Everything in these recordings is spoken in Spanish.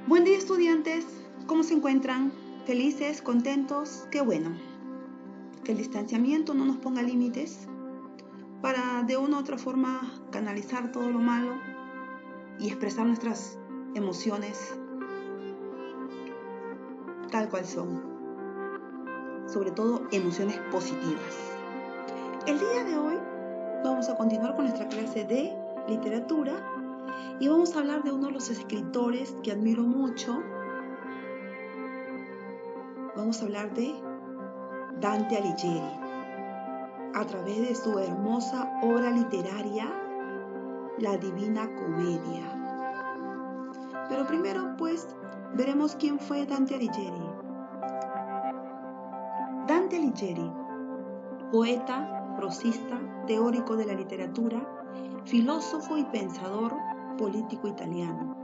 Buen día, estudiantes. ¿Cómo se encuentran? ¿Felices? ¿Contentos? Qué bueno. Que el distanciamiento no nos ponga límites para de una u otra forma canalizar todo lo malo y expresar nuestras emociones tal cual son. Sobre todo emociones positivas. El día de hoy vamos a continuar con nuestra clase de literatura y vamos a hablar de uno de los escritores que admiro mucho. Vamos a hablar de Dante Alighieri, a través de su hermosa obra literaria, La Divina Comedia. Pero primero, pues, veremos quién fue Dante Alighieri. Dante Alighieri, poeta, prosista, teórico de la literatura, filósofo y pensador político italiano.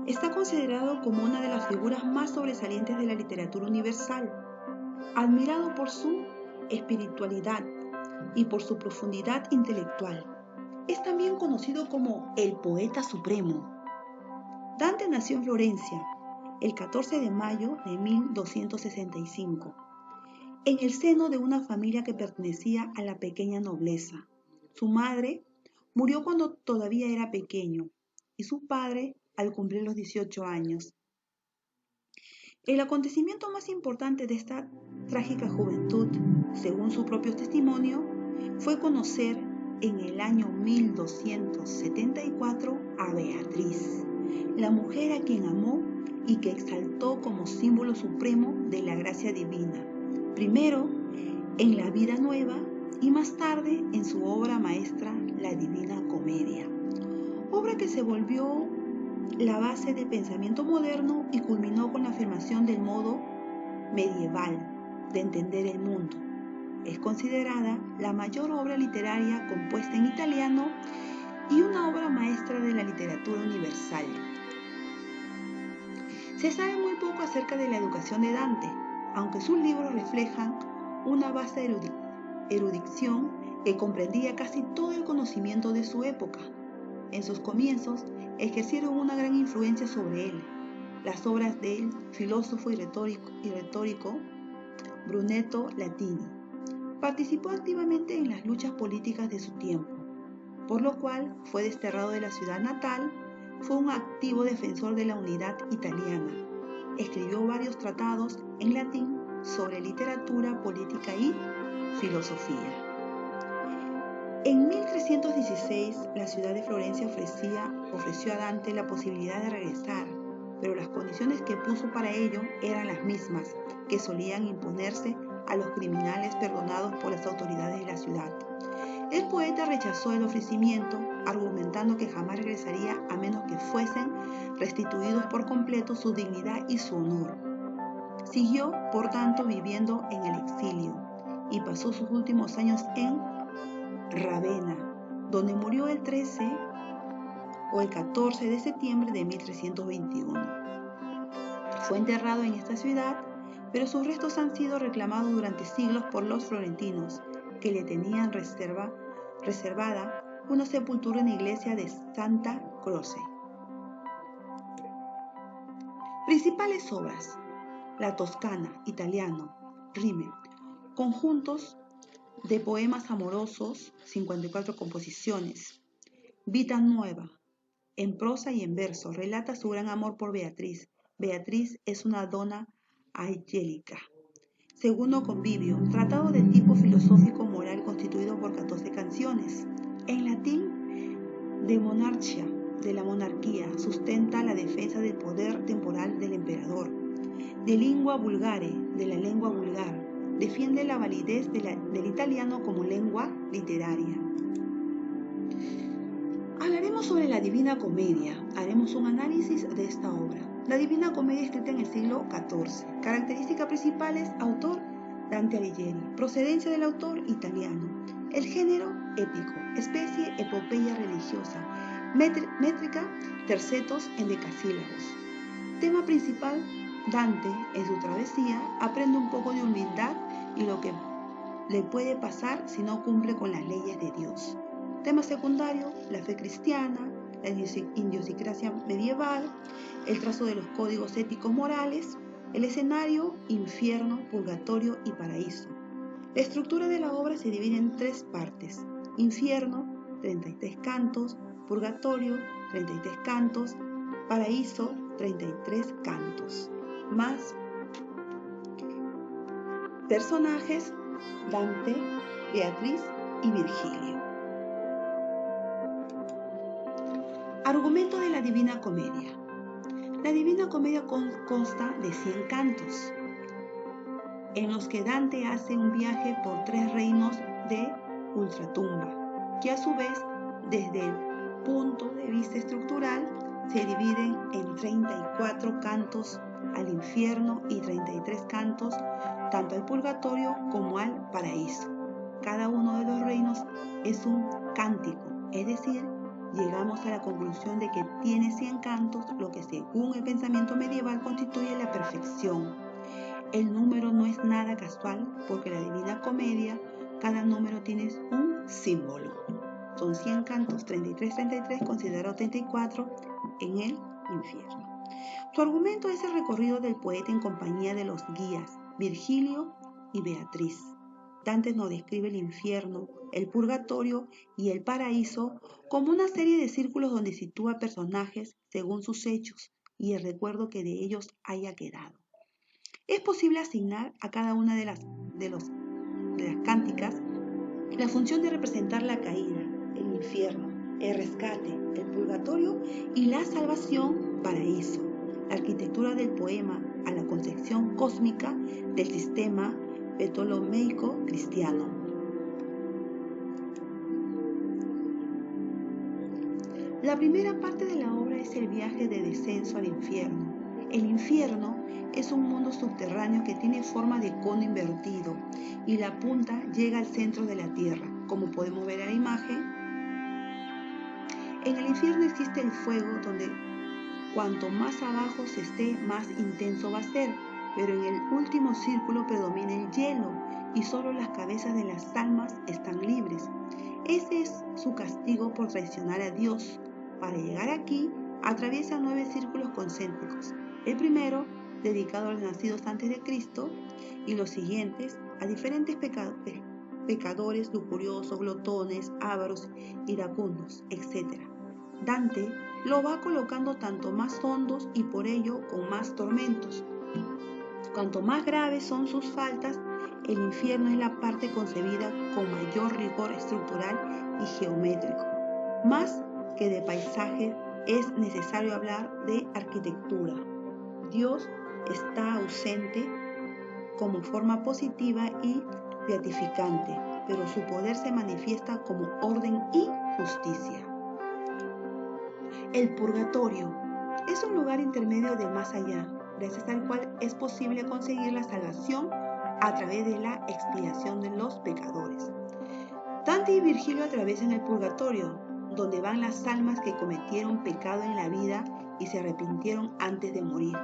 Está considerado como una de las figuras más sobresalientes de la literatura universal, admirado por su espiritualidad y por su profundidad intelectual. Es también conocido como el poeta supremo. Dante nació en Florencia el 14 de mayo de 1265, en el seno de una familia que pertenecía a la pequeña nobleza. Su madre murió cuando todavía era pequeño y su padre al cumplir los 18 años. El acontecimiento más importante de esta trágica juventud, según su propio testimonio, fue conocer en el año 1274 a Beatriz, la mujer a quien amó y que exaltó como símbolo supremo de la gracia divina, primero en La Vida Nueva y más tarde en su obra maestra La Divina Comedia, obra que se volvió la base del pensamiento moderno y culminó con la afirmación del modo medieval de entender el mundo. Es considerada la mayor obra literaria compuesta en italiano y una obra maestra de la literatura universal. Se sabe muy poco acerca de la educación de Dante, aunque sus libros reflejan una vasta erudición que comprendía casi todo el conocimiento de su época. En sus comienzos ejercieron una gran influencia sobre él las obras del filósofo y retórico Brunetto Latini. Participó activamente en las luchas políticas de su tiempo, por lo cual fue desterrado de la ciudad natal. Fue un activo defensor de la unidad italiana. Escribió varios tratados en latín sobre literatura, política y filosofía. En 1316, la ciudad de Florencia ofreció a Dante la posibilidad de regresar, pero las condiciones que puso para ello eran las mismas que solían imponerse a los criminales perdonados por las autoridades de la ciudad. El poeta rechazó el ofrecimiento, argumentando que jamás regresaría a menos que fuesen restituidos por completo su dignidad y su honor. Siguió, por tanto, viviendo en el exilio y pasó sus últimos años en Ravenna, donde murió el 13 o el 14 de septiembre de 1321. Fue enterrado en esta ciudad, pero sus restos han sido reclamados durante siglos por los florentinos, que le tenían reservada una sepultura en la iglesia de Santa Croce. Principales obras: La Toscana, italiano, Rime, conjuntos de poemas amorosos, 54 composiciones. Vita Nuova, en prosa y en verso, relata su gran amor por Beatriz. Beatriz es una donna angelica. Segundo Convivio, tratado de tipo filosófico moral constituido por 14 canciones. En latín, de monarchia, de la monarquía, sustenta la defensa del poder temporal del emperador. De lingua vulgare, de la lengua vulgar, defiende la validez del italiano como lengua literaria. Hablaremos sobre la Divina Comedia. Haremos un análisis de esta obra. La Divina Comedia, escrita en el siglo XIV. Características principales: autor Dante Alighieri. Procedencia del autor: italiano. El género: épico. Especie: epopeya religiosa. Métrica: tercetos en decasílabos. Tema principal: Dante, en su travesía, aprende un poco de humildad y lo que le puede pasar si no cumple con las leyes de Dios. Tema secundario: la fe cristiana, la idiosincrasia medieval, el trazo de los códigos éticos morales, el escenario, infierno, purgatorio y paraíso. La estructura de la obra se divide en 3 partes: infierno, 33 cantos; purgatorio, 33 cantos; paraíso, 33 cantos. Más personajes: Dante, Beatriz y Virgilio. Argumento de la Divina Comedia. La Divina Comedia consta de 100 cantos, en los que Dante hace un viaje por 3 reinos de ultratumba, que a su vez, desde el punto de vista estructural, se dividen en 34 cantos al infierno y 33 cantos tanto al purgatorio como al paraíso. Cada uno de los reinos es un cántico, es decir, llegamos a la conclusión de que tiene 100 cantos, lo que según el pensamiento medieval constituye la perfección. El número no es nada casual, porque la Divina Comedia, cada número tiene un símbolo. Son 100 cantos, 33, considerado 34 en el infierno. Su argumento es el recorrido del poeta en compañía de los guías, Virgilio y Beatriz. Dante nos describe el infierno, el purgatorio y el paraíso como una serie de círculos donde sitúa personajes según sus hechos y el recuerdo que de ellos haya quedado. Es posible asignar a cada una de las cánticas la función de representar la caída, el infierno, el rescate, el purgatorio y la salvación, paraíso. La arquitectura del poema a la concepción cósmica del sistema ptolomeico cristiano. La primera parte de la obra es el viaje de descenso al infierno. El infierno es un mundo subterráneo que tiene forma de cono invertido y la punta llega al centro de la tierra, como podemos ver en la imagen. En el infierno existe el fuego, donde cuanto más abajo se esté, más intenso va a ser, pero en el último círculo predomina el hielo y solo las cabezas de las almas están libres. Ese es su castigo por traicionar a Dios. Para llegar aquí, atraviesa 9 círculos concéntricos. El primero, dedicado a los nacidos antes de Cristo, y los siguientes a diferentes pecadores, lujuriosos, glotones, ávaros, iracundos, etc. Dante lo va colocando tanto más hondos y por ello con más tormentos. Cuanto más graves son sus faltas, el infierno es la parte concebida con mayor rigor estructural y geométrico. Más que de paisaje, es necesario hablar de arquitectura. Dios está ausente como forma positiva y beatificante, pero su poder se manifiesta como orden y justicia. El purgatorio es un lugar intermedio del más allá, gracias al cual es posible conseguir la salvación a través de la expiación de los pecadores. Dante y Virgilio atraviesan el purgatorio, donde van las almas que cometieron pecado en la vida y se arrepintieron antes de morir.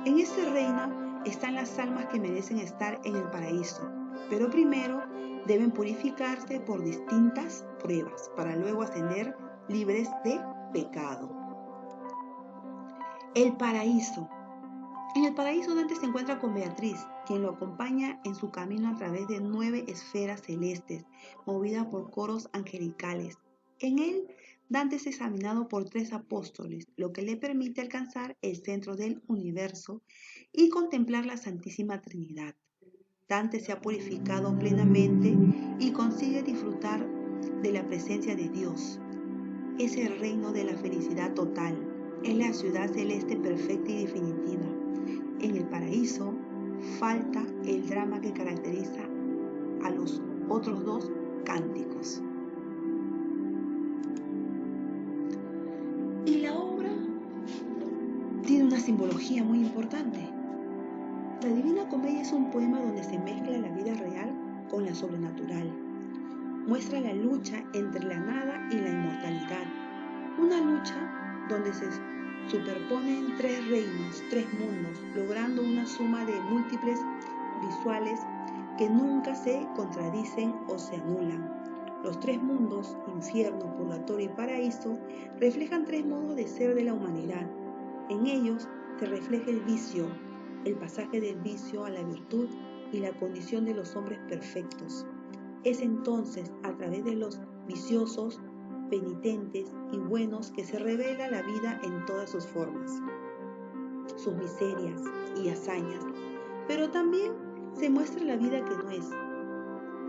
En ese reino están las almas que merecen estar en el paraíso, pero primero deben purificarse por distintas pruebas para luego ascender libres de pecado. El paraíso. En el paraíso Dante se encuentra con Beatriz, quien lo acompaña en su camino a través de 9 esferas celestes, movidas por coros angelicales. En él, Dante es examinado por 3 apóstoles, lo que le permite alcanzar el centro del universo y contemplar la Santísima Trinidad. Dante se ha purificado plenamente y consigue disfrutar de la presencia de Dios. Es el reino de la felicidad total, es la ciudad celeste perfecta y definitiva. En el paraíso falta el drama que caracteriza a los otros 2 cánticos. Y la obra tiene una simbología muy importante. La Divina Comedia es un poema donde se mezcla la vida real con la sobrenatural. Muestra la lucha entre la nada y la inmortalidad. Una lucha donde se superponen 3 reinos, 3 mundos, logrando una suma de múltiples visuales que nunca se contradicen o se anulan. Los 3 mundos, infierno, purgatorio y paraíso, reflejan 3 modos de ser de la humanidad. En ellos se refleja el vicio, el pasaje del vicio a la virtud y la condición de los hombres perfectos. Es entonces a través de los viciosos, penitentes y buenos que se revela la vida en todas sus formas, sus miserias y hazañas, pero también se muestra la vida que no es,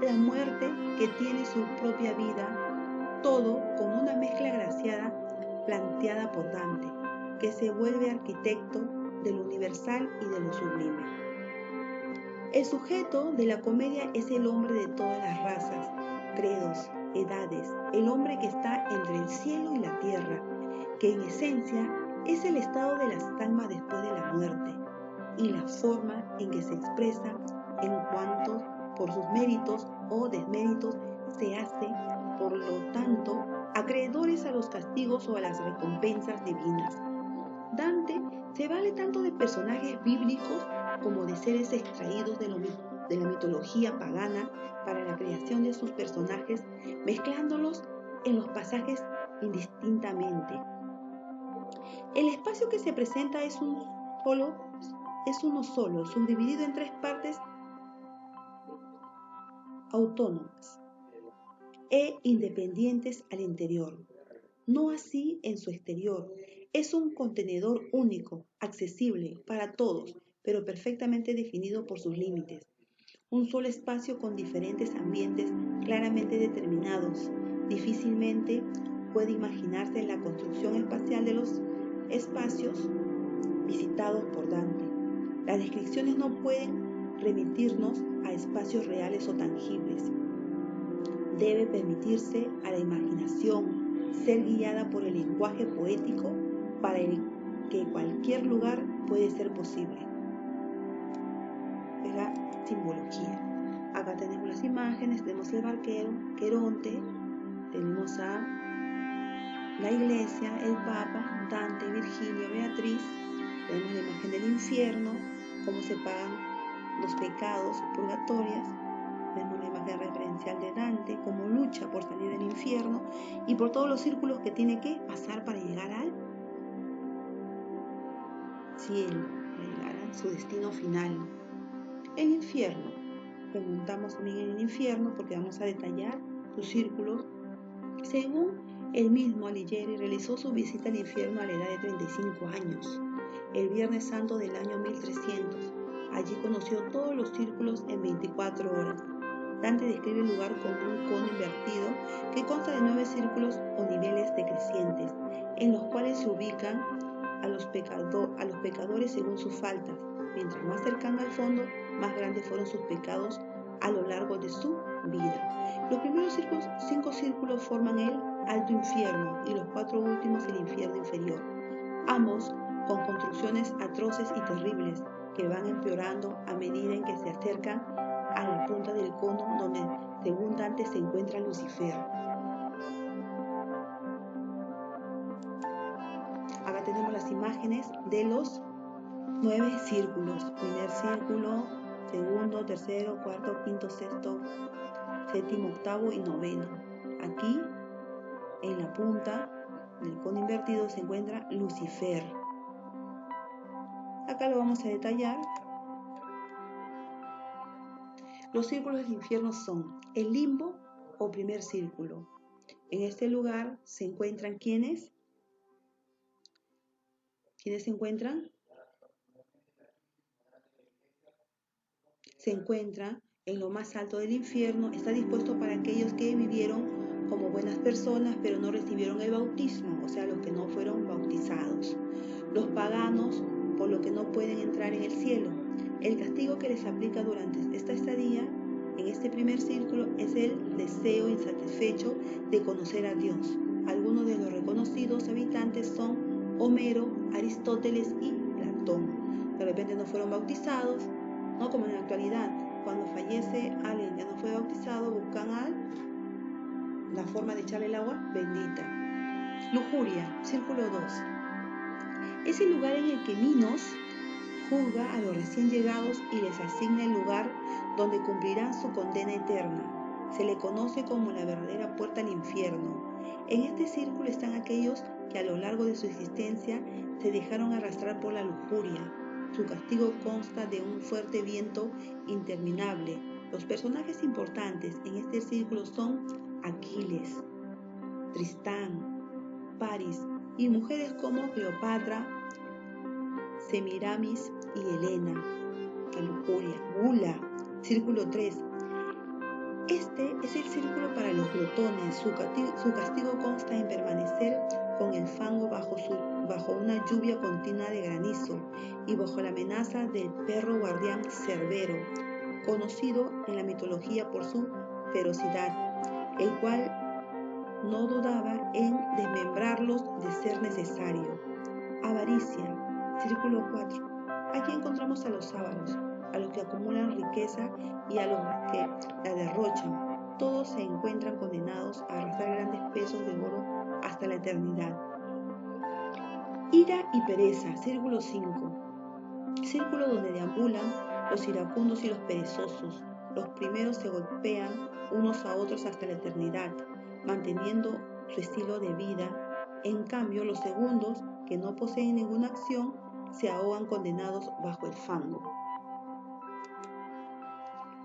la muerte que tiene su propia vida, todo con una mezcla graciada planteada por Dante, que se vuelve arquitecto de lo universal y de lo sublime. El sujeto de la comedia es el hombre de todas las razas, credos, edades, el hombre que está entre el cielo y la tierra, que en esencia es el estado de las almas después de la muerte, y la forma en que se expresa en cuanto por sus méritos o desméritos se hace, por lo tanto, acreedores a los castigos o a las recompensas divinas. Dante se vale tanto de personajes bíblicos como de seres extraídos de la mitología pagana para la creación de sus personajes, mezclándolos en los pasajes indistintamente. El espacio que se presenta es uno solo, subdividido en 3 partes autónomas e independientes al interior. No así en su exterior. Es un contenedor único, accesible para todos, pero perfectamente definido por sus límites. Un solo espacio con diferentes ambientes claramente determinados. Difícilmente puede imaginarse la construcción espacial de los espacios visitados por Dante. Las descripciones no pueden remitirnos a espacios reales o tangibles. Debe permitirse a la imaginación ser guiada por el lenguaje poético para el que cualquier lugar puede ser posible. Es la simbología. Acá tenemos las imágenes, tenemos el barquero, Queronte, tenemos a la iglesia, el Papa, Dante, Virgilio, Beatriz, tenemos la imagen del infierno, cómo se pagan los pecados purgatorias. Vemos la imagen referencial de Dante, cómo lucha por salir del infierno y por todos los círculos que tiene que pasar para llegar al cielo, para llegar a su destino final. El infierno. Preguntamos también en el infierno porque vamos a detallar sus círculos. Según el mismo Alighieri, realizó su visita al infierno a la edad de 35 años, el Viernes Santo del año 1300. Allí conoció todos los círculos en 24 horas. Dante describe el lugar como un cono invertido que consta de 9 círculos o niveles decrecientes, en los cuales se ubican a los pecadores según sus faltas. Mientras más cercano al fondo, más grandes fueron sus pecados a lo largo de su vida. Los primeros 5 círculos forman el alto infierno y los 4 últimos el infierno inferior, ambos con construcciones atroces y terribles que van empeorando a medida en que se acercan a la punta del cono donde, según Dante, se encuentra Lucifer. Acá tenemos las imágenes de los 9 círculos. Primer círculo, segundo, tercero, cuarto, quinto, sexto, séptimo, octavo y noveno. Aquí, en la punta del cono invertido, se encuentra Lucifer. Acá lo vamos a detallar. Los círculos del infierno son el limbo o primer círculo. En este lugar se encuentran ¿quiénes? ¿Quiénes se encuentran? Se encuentra en lo más alto del infierno. Está dispuesto para aquellos que vivieron como buenas personas, pero no recibieron el bautismo, o sea, los que no fueron bautizados. Los paganos, por lo que no pueden entrar en el cielo. El castigo que les aplica durante esta estadía en este primer círculo es el deseo insatisfecho de conocer a Dios. Algunos de los reconocidos habitantes son Homero, Aristóteles y Platón. De repente no fueron bautizados, no como en la actualidad. Cuando fallece alguien ya no fue bautizado, buscan la forma de echarle el agua bendita. Lujuria, círculo 2. Es el lugar en el que Minos juzga a los recién llegados y les asigna el lugar donde cumplirán su condena eterna. Se le conoce como la verdadera puerta al infierno. En este círculo están aquellos que a lo largo de su existencia se dejaron arrastrar por la lujuria. Su castigo consta de un fuerte viento interminable. Los personajes importantes en este círculo son Aquiles, Tristán, Paris y mujeres como Cleopatra, Semiramis y Helena. La lujuria. Gula. Círculo 3. Este es el círculo para los glotones. Su castigo consta en permanecer con el fango bajo una lluvia continua de granizo y bajo la amenaza del perro guardián Cerbero, conocido en la mitología por su ferocidad, el cual no dudaba en desmembrarlos de ser necesario. Avaricia. Círculo 4. Aquí encontramos a los ávaros, a los que acumulan riqueza y a los que la derrochan. Todos se encuentran condenados a arrastrar grandes pesos de oro hasta la eternidad. Ira y pereza. Círculo 5. Círculo donde deambulan los iracundos y los perezosos. Los primeros se golpean unos a otros hasta la eternidad, manteniendo su estilo de vida. En cambio, los segundos, que no poseen ninguna acción, se ahogan condenados bajo el fango.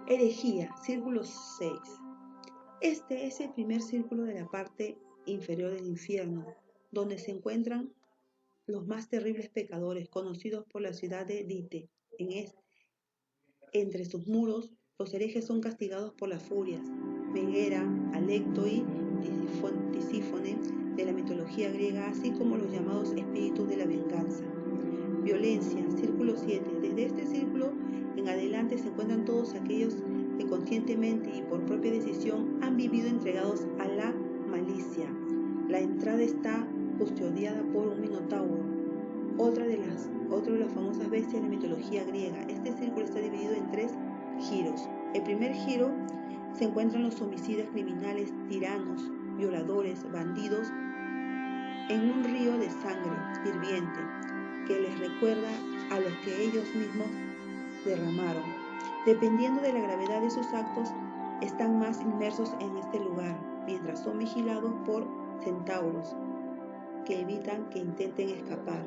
Herejía. Círculo 6. Este es el primer círculo de la parte inferior del infierno, donde se encuentran los más terribles pecadores, conocidos por la ciudad de Dite. Entre sus muros, los herejes son castigados por las furias, Megera, Alecto y Tisífone de la mitología griega, así como los llamados espíritus de la venganza. Violencia. Círculo 7. Desde este círculo en adelante se encuentran todos aquellos que conscientemente y por propia decisión han vivido entregados a la malicia. La entrada está custodiada por un minotauro, otra de las famosas bestias de la mitología griega. Este círculo está dividido en 3 giros. El primer giro se encuentran los homicidas, criminales, tiranos, violadores, bandidos, en un río de sangre hirviente que les recuerda a los que ellos mismos derramaron. Dependiendo de la gravedad de sus actos, están más inmersos en este lugar, mientras son vigilados por centauros que evitan que intenten escapar.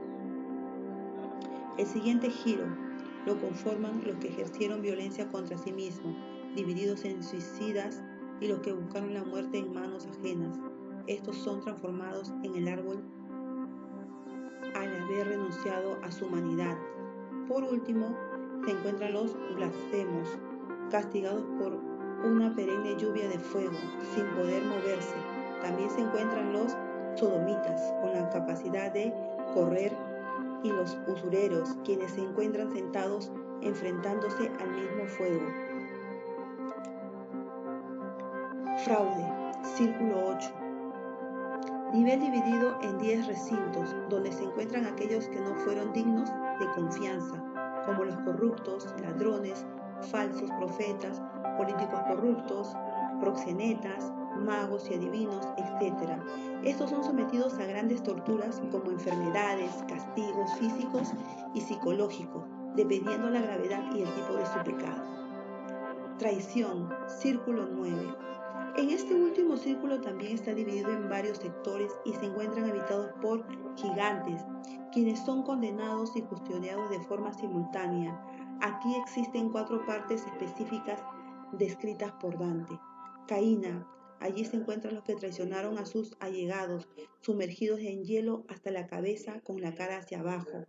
El siguiente giro lo conforman los que ejercieron violencia contra sí mismos, divididos en suicidas y los que buscaron la muerte en manos ajenas. Estos son transformados en el árbol al haber renunciado a su humanidad. Por último, se encuentran los blasfemos, castigados por una perenne lluvia de fuego, sin poder moverse. También se encuentran los sodomitas, con la capacidad de correr, y los usureros, quienes se encuentran sentados enfrentándose al mismo fuego. Fraude. Círculo 8. Nivel dividido en 10 recintos, donde se encuentran aquellos que no fueron dignos de confianza, como los corruptos, ladrones, falsos profetas, políticos corruptos, proxenetas, magos y adivinos, etc. Estos son sometidos a grandes torturas como enfermedades, castigos físicos y psicológicos, dependiendo la gravedad y el tipo de su pecado. Traición. Círculo 9. En este último círculo también está dividido en varios sectores y se encuentran habitados por gigantes, quienes son condenados y custodiados de forma simultánea. Aquí existen 4 partes específicas descritas por Dante. Caína. Allí se encuentran los que traicionaron a sus allegados, sumergidos en hielo hasta la cabeza con la cara hacia abajo.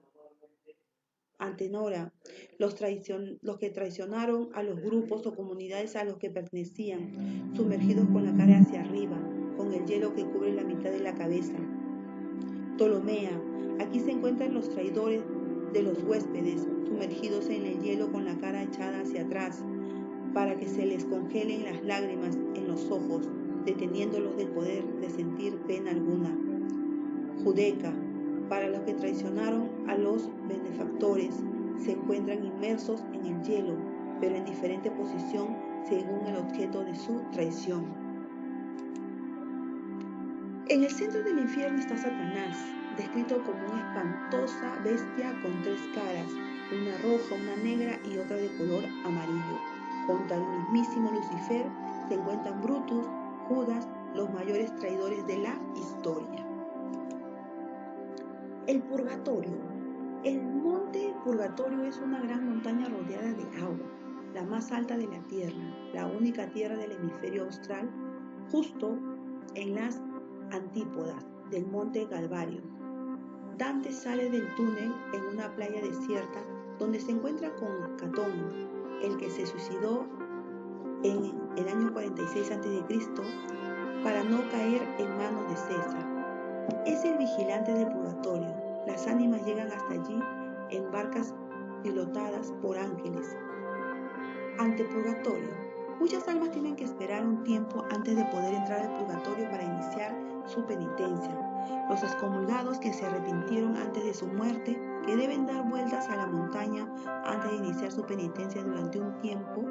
Antenora, los que traicionaron a los grupos o comunidades a los que pertenecían, sumergidos con la cara hacia arriba, con el hielo que cubre la mitad de la cabeza. Ptolomea, aquí se encuentran los traidores de los huéspedes, sumergidos en el hielo con la cara echada hacia atrás, para que se les congelen las lágrimas en los ojos, deteniéndolos del poder de sentir pena alguna. Judeca, para los que traicionaron a los benefactores, se encuentran inmersos en el hielo, pero en diferente posición según el objeto de su traición. En el centro del infierno está Satanás, descrito como una espantosa bestia con 3 caras, una roja, una negra y otra de color amarillo. Junto al mismísimo Lucifer se encuentran Brutus, Judas, los mayores traidores de la historia. El purgatorio. El monte Purgatorio es una gran montaña rodeada de agua, la más alta de la Tierra, la única tierra del hemisferio austral, justo en las antípodas del monte Calvario. Dante sale del túnel en una playa desierta donde se encuentra con Catón, el que se suicidó en el año 46 a.C. para no caer en manos de César. Es el vigilante del purgatorio. Las ánimas llegan hasta allí en barcas pilotadas por ángeles. Ante purgatorio. Muchas almas tienen que esperar un tiempo antes de poder entrar al purgatorio para iniciar su penitencia. Los excomulgados que se arrepintieron antes de su muerte, que deben dar vueltas a la montaña antes de iniciar su penitencia durante un tiempo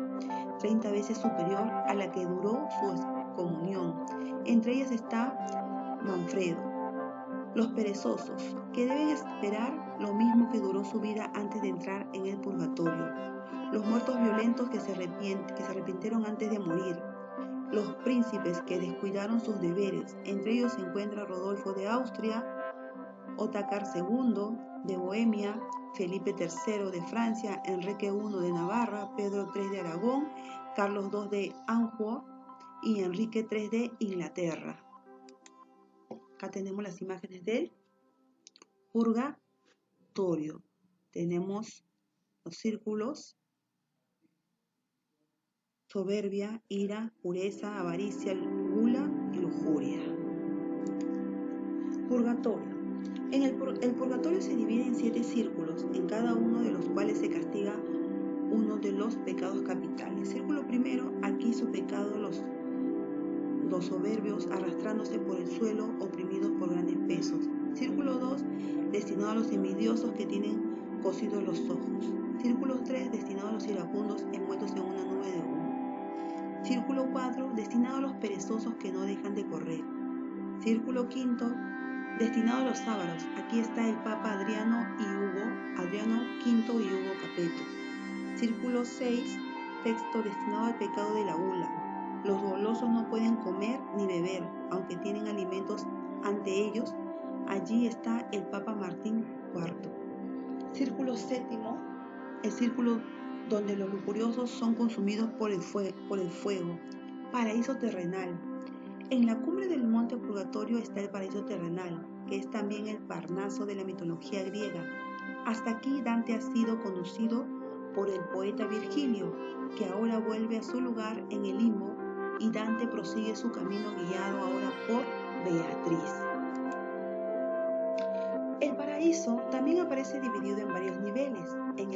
30 veces superior a la que duró su excomunión. Entre ellas está Manfredo. Los perezosos, que deben esperar lo mismo que duró su vida antes de entrar en el purgatorio. Los muertos violentos que se arrepintieron antes de morir. Los príncipes que descuidaron sus deberes. Entre ellos se encuentra Rodolfo de Austria, Otakar II de Bohemia, Felipe III de Francia, Enrique I de Navarra, Pedro III de Aragón, Carlos II de Anjou y Enrique III de Inglaterra. Acá tenemos las imágenes del purgatorio. Tenemos los círculos: soberbia, ira, pureza, avaricia, gula y lujuria. Purgatorio. El purgatorio se divide en 7 círculos, en cada uno de los cuales se castiga uno de los pecados capitales. Círculo primero, aquí su pecado los soberbios arrastrándose por el suelo, oprimidos por grandes pesos. Círculo 2, destinado a los envidiosos que tienen cosidos los ojos. Círculo 3, destinado a los iracundos envueltos en una nube de humo. Círculo 4, destinado a los perezosos que no dejan de correr. Círculo 5, destinado a los ávaros. Aquí está el Papa Adriano V y Hugo Capeto. Círculo 6, texto destinado al pecado de la gula. Los golosos no pueden comer ni beber, aunque tienen alimentos ante ellos. Allí está el Papa Martín IV. Círculo 7, el círculo donde los lujuriosos son consumidos por el fuego. Paraíso terrenal. En la cumbre del monte Purgatorio está el paraíso terrenal, que es también el Parnaso de la mitología griega. Hasta aquí Dante ha sido conducido por el poeta Virgilio, que ahora vuelve a su lugar en el limbo, y Dante prosigue su camino guiado ahora por Beatriz. El paraíso también aparece dividido en varios niveles. En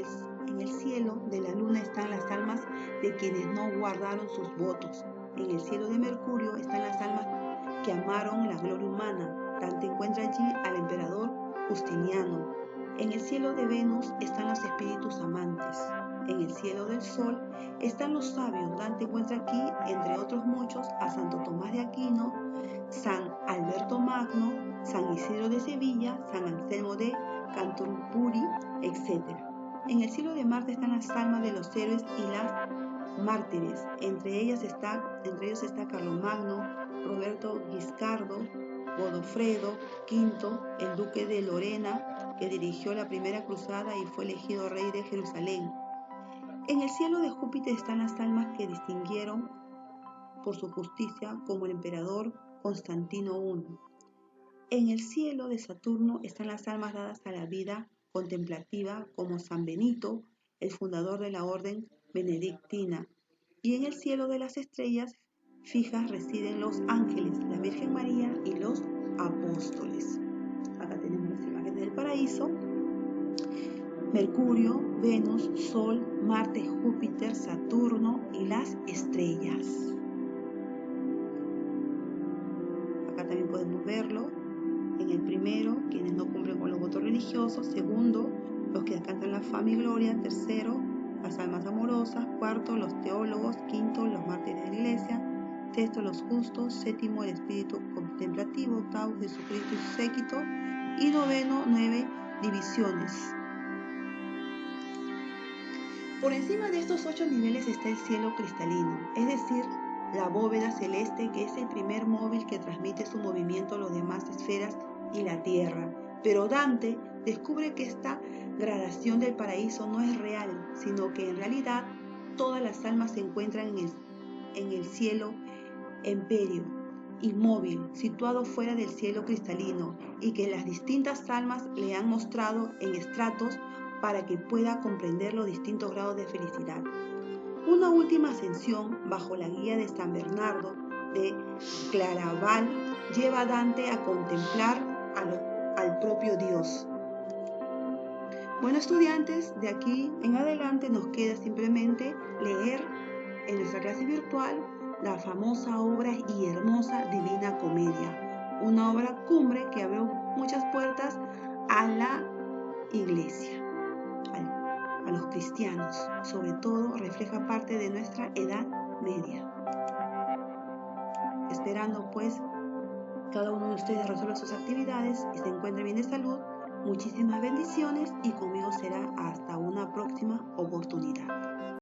el cielo de la luna están las almas de quienes no guardaron sus votos. En el cielo de Mercurio están las almas que amaron la gloria humana. Dante encuentra allí al emperador Justiniano. En el cielo de Venus están los espíritus amantes. En el cielo del Sol están los sabios. Dante encuentra aquí, entre otros muchos, a Santo Tomás de Aquino, San Alberto Magno, San Isidro de Sevilla, San Anselmo de Canterbury, etc. En el cielo de Marte están las almas de los héroes y las mártires. Entre ellos está Carlomagno, Roberto Guiscardo, Godofredo V, el duque de Lorena, que dirigió la primera cruzada y fue elegido rey de Jerusalén. En el cielo de Júpiter están las almas que distinguieron por su justicia, como el emperador Constantino I. En el cielo de Saturno están las almas dadas a la vida contemplativa, como San Benito, el fundador de la orden benedictina. Y en el cielo de las estrellas fijas residen los ángeles, la Virgen María y los apóstoles. Acá tenemos las imágenes del paraíso: Mercurio, Venus, Sol, Marte, Júpiter, Saturno y las estrellas. Acá también podemos verlo. En el primero, quienes no cumplen con los votos religiosos. Segundo, los que alcanzan la fama y gloria. Tercero, las almas amorosas. Cuarto, los teólogos. Quinto, los mártires de la iglesia. Sexto, los justos. Séptimo, el espíritu contemplativo. Octavo, Jesucristo y su séquito. Y noveno, 9 divisiones. Por encima de estos 8 niveles está el cielo cristalino, es decir, la bóveda celeste, que es el primer móvil que transmite su movimiento a las demás esferas y la Tierra. Pero Dante descubre que esta gradación del paraíso no es real, sino que en realidad todas las almas se encuentran en el cielo empéreo, inmóvil, situado fuera del cielo cristalino, y que las distintas almas le han mostrado en estratos para que pueda comprender los distintos grados de felicidad. Una última ascensión bajo la guía de San Bernardo de Claraval lleva a Dante a contemplar al propio Dios. Bueno, estudiantes, de aquí en adelante nos queda simplemente leer en nuestra clase virtual la famosa obra y hermosa Divina Comedia, una obra cumbre que abrió muchas puertas a la iglesia, a los cristianos. Sobre todo refleja parte de nuestra Edad Media. Esperando pues cada uno de ustedes resuelva sus actividades y se encuentre bien de salud. Muchísimas bendiciones y conmigo será hasta una próxima oportunidad.